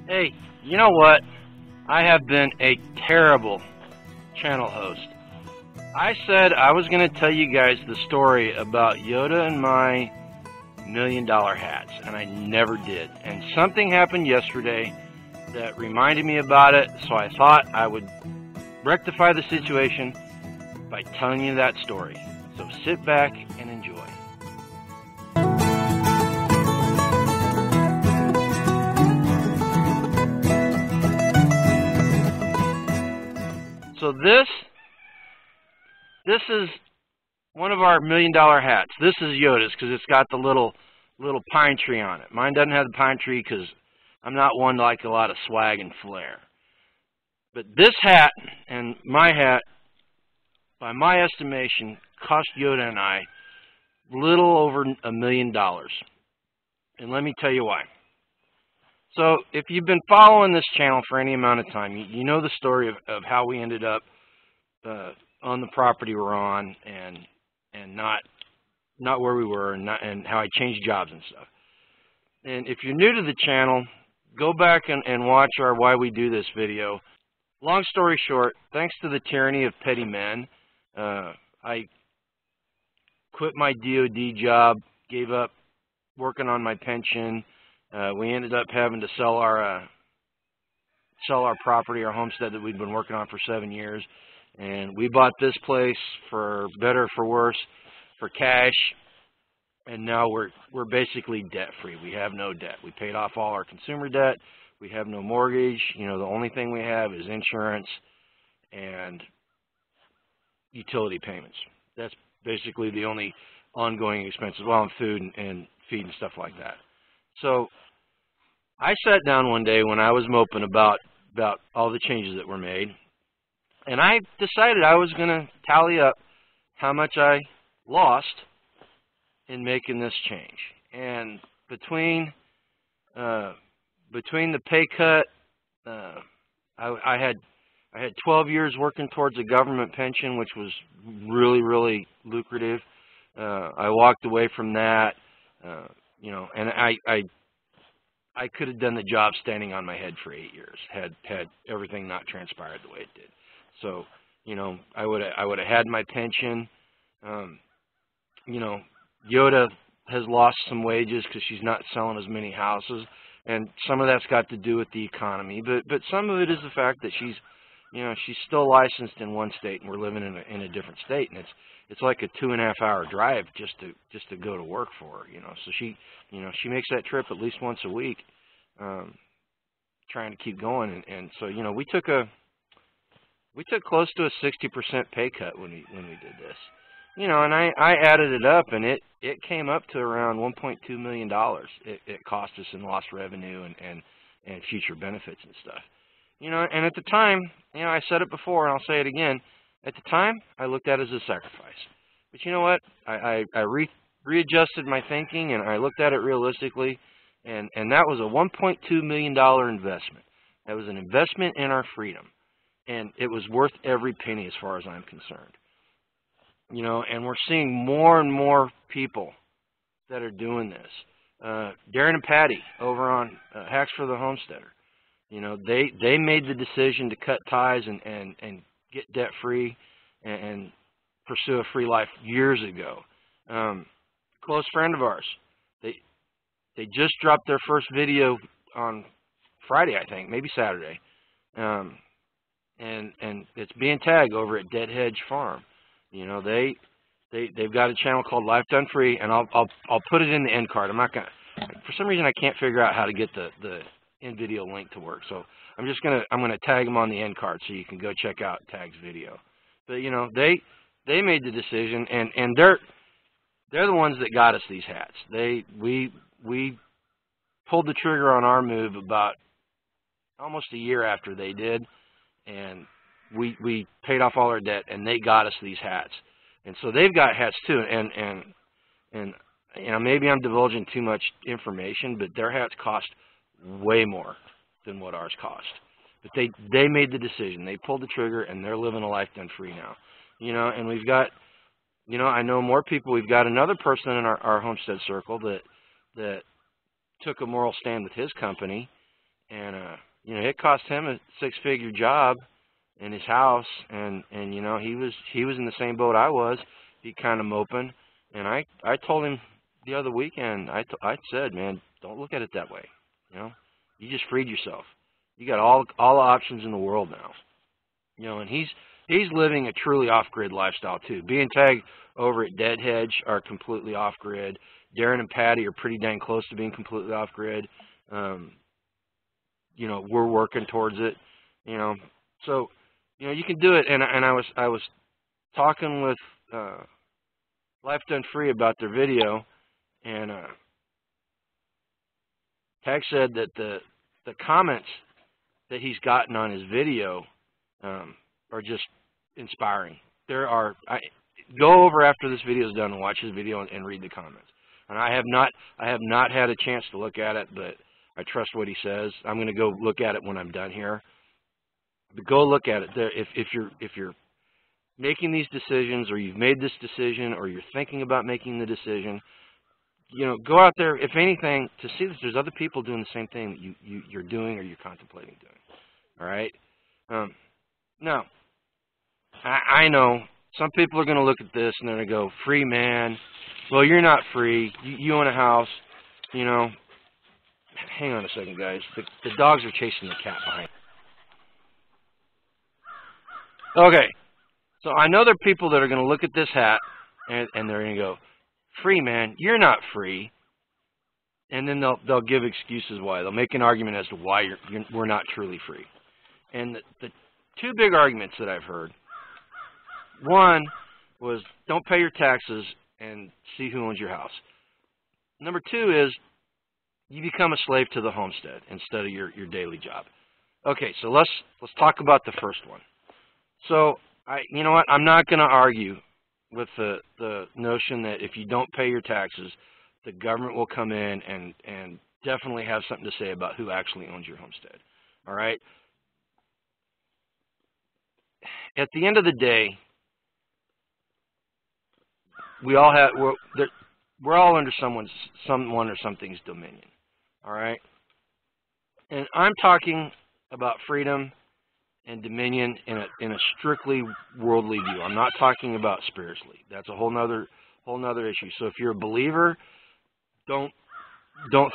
Hey, you know what? I have been a terrible channel host. I said I was going to tell you guys the story about Yoda and my $1 million hats, and I never did. And something happened yesterday that reminded me about it, so I thought I would rectify the situation by telling you that story. So sit back and enjoy. So this is one of our $1 million hats. This is Yoda's because it's got the little pine tree on it. Mine doesn't have the pine tree because I'm not one to like a lot of swag and flair. But this hat and my hat, by my estimation, cost Yoda and I little over $1 million. And let me tell you why. So if you've been following this channel for any amount of time, you know the story of how we ended up on the property we're on and not where we were and how I changed jobs and stuff. And if you're new to the channel, go back and watch our Why We Do This video. Long story short, thanks to the tyranny of petty men, I quit my DOD job, gave up working on my pension. We ended up having to sell our property, our homestead that we'd been working on for 7 years, and we bought this place for better or for worse, for cash, and now we're basically debt free. We have no debt. We paid off all our consumer debt. We have no mortgage. You know, the only thing we have is insurance and utility payments. That's basically the only ongoing expenses, well, and food and feed and stuff like that. So I sat down one day when I was moping about all the changes that were made, and I decided I was going to tally up how much I lost in making this change. And between the pay cut, I had 12 years working towards a government pension, which was really lucrative. I walked away from that. You know, and I could have done the job standing on my head for 8 years had everything not transpired the way it did. So, you know, I would have had my pension. You know, Yoda has lost some wages because she's not selling as many houses, and some of that's got to do with the economy. But some of it is the fact that she's still licensed in one state, and we're living in a different state, and it's like a 2.5-hour drive just to go to work for her, you know. So she makes that trip at least once a week, trying to keep going. And so, you know, we took close to a 60% pay cut when we did this, you know. And I added it up, and it came up to around $1.2 million. It cost us in lost revenue and future benefits and stuff, you know. And at the time, you know, I said it before and I'll say it again. At the time, I looked at it as a sacrifice. But you know what? I readjusted my thinking, and I looked at it realistically, and that was a $1.2 million investment. That was an investment in our freedom, and it was worth every penny as far as I'm concerned. You know, and we're seeing more and more people that are doing this. Darren and Patty over on Hacks for the Homesteader, you know, they made the decision to cut ties and get debt free and pursue a free life years ago. Close friend of ours, they just dropped their first video on Friday, I think, maybe Saturday, and it's being tagged over at Dead Hedge Farm. You know, they've got a channel called Life Done Free, and I'll put it in the end card. I'm not gonna, for some reason I can't figure out how to get the in video link to work, so I'm gonna tag them on the end card so you can go check out Tag's video. But you know, they made the decision, and they're the ones that got us these hats. We pulled the trigger on our move about almost a year after they did, and we paid off all our debt, and they got us these hats. And so they've got hats too, and you know, maybe I'm divulging too much information, but their hats cost way more than what ours cost. But they made the decision. They pulled the trigger, and they're living a life done free now. You know, and we've got, you know, I know more people. We've got another person in our homestead circle that took a moral stand with his company and you know, it cost him a six-figure job in his house, and you know, he was in the same boat I was. He kind of moping, and I told him the other weekend, I said, man, don't look at it that way. You know, you just freed yourself. You got all the options in the world now. You know, and he's living a truly off-grid lifestyle too. B and Tag over at Dead Hedge are completely off-grid. Darren and Patty are pretty dang close to being completely off-grid. You know, we're working towards it. You know, so you know, you can do it. And I was talking with Life Done Free about their video, and Tag said that the comments that he's gotten on his video are just inspiring. Go over after this video is done and watch his video and read the comments. And I have not had a chance to look at it, but I trust what he says. I'm going to go look at it when I'm done here. But go look at it. If you're making these decisions, or you've made this decision, or you're thinking about making the decision, you know, go out there, if anything, to see that there's other people doing the same thing that you're doing or you're contemplating doing. All right? Now, I know some people are going to look at this and they're going to go, free man. Well, you're not free. You own a house. You know, hang on a second, guys. The dogs are chasing the cat behind. Okay, so I know there are people that are going to look at this hat and they're going to go, free man, you're not free. And then they'll give excuses why. They'll make an argument as to why we're not truly free. And the two big arguments that I've heard, one was don't pay your taxes and see who owns your house. Number two is you become a slave to the homestead instead of your daily job. Okay, so let's talk about the first one. So you know what? I'm not going to argue with the notion that if you don't pay your taxes, the government will come in and definitely have something to say about who actually owns your homestead. All right? At the end of the day, we're all under someone or something's dominion. All right? And I'm talking about freedom and dominion in a strictly worldly view. I'm not talking about spiritually. That's a whole nother issue. So if you're a believer, don't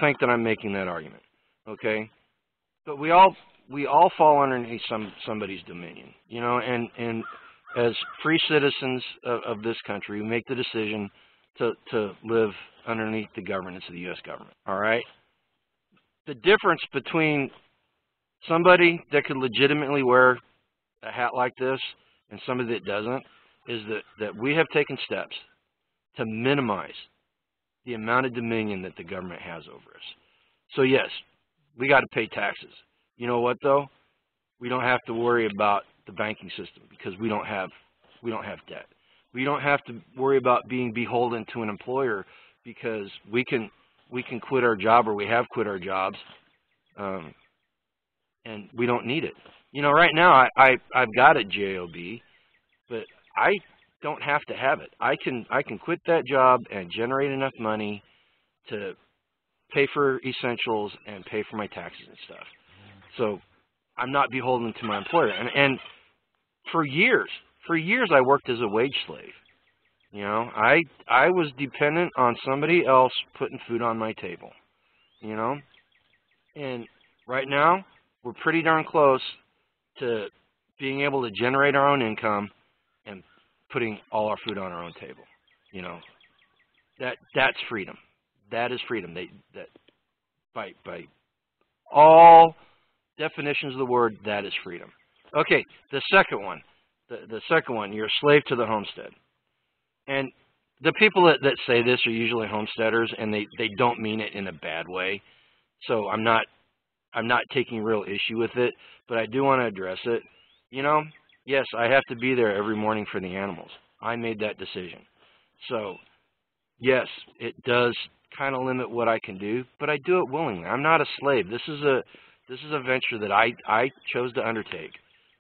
think that I'm making that argument. Okay? But we all fall underneath somebody's dominion. You know, and as free citizens of this country, we make the decision to live underneath the governance of the U.S. government. All right? The difference between somebody that could legitimately wear a hat like this and somebody that doesn't is that we have taken steps to minimize the amount of dominion that the government has over us. So yes, we got to pay taxes. You know what though? We don't have to worry about the banking system because we don't have debt. We don't have to worry about being beholden to an employer because we can quit our job, or we have quit our jobs, and we don't need it. You know, right now I've got a job, but I don't have to have it. I can quit that job and generate enough money to pay for essentials and pay for my taxes and stuff. So I'm not beholden to my employer. And for years I worked as a wage slave. You know, I was dependent on somebody else putting food on my table. You know, and right now we're pretty darn close to being able to generate our own income and putting all our food on our own table. You know, that's freedom. That is freedom. That by all definitions of the word, that is freedom. Okay, the second one. The second one, you're a slave to the homestead. And the people that say this are usually homesteaders, and they don't mean it in a bad way. So I'm not taking real issue with it, but I do want to address it. You know, yes, I have to be there every morning for the animals. I made that decision. So yes, it does kind of limit what I can do, but I do it willingly. I'm not a slave. This is a venture that I chose to undertake,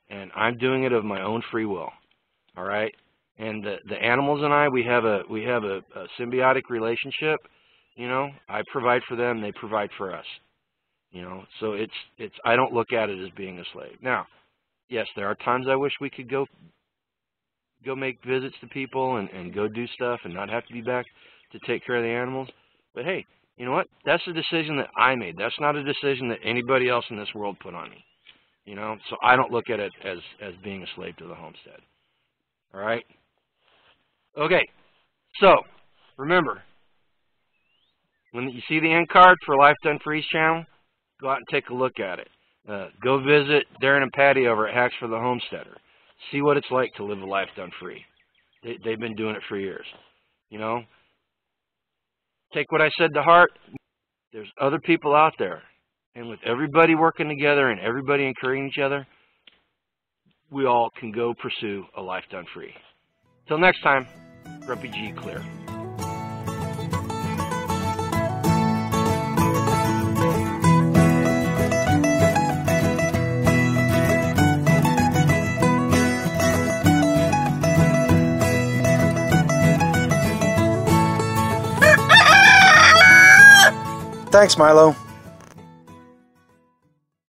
and I'm doing it of my own free will. All right? And the animals and I, we have a symbiotic relationship. You know, I provide for them, they provide for us. You know, so I don't look at it as being a slave. Now, yes, there are times I wish we could go make visits to people and go do stuff and not have to be back to take care of the animals. But hey, you know what? That's a decision that I made. That's not a decision that anybody else in this world put on me. You know, so I don't look at it as being a slave to the homestead. All right? Okay, so remember, when you see the end card for Life Done Free's channel, go out and take a look at it. Go visit Darren and Patty over at Hacks for the Homesteader. See what it's like to live a life done free. They've been doing it for years. You know, take what I said to heart. There's other people out there. And with everybody working together and everybody encouraging each other, we all can go pursue a life done free. Till next time, Grumpy G clear. Thanks, Milo.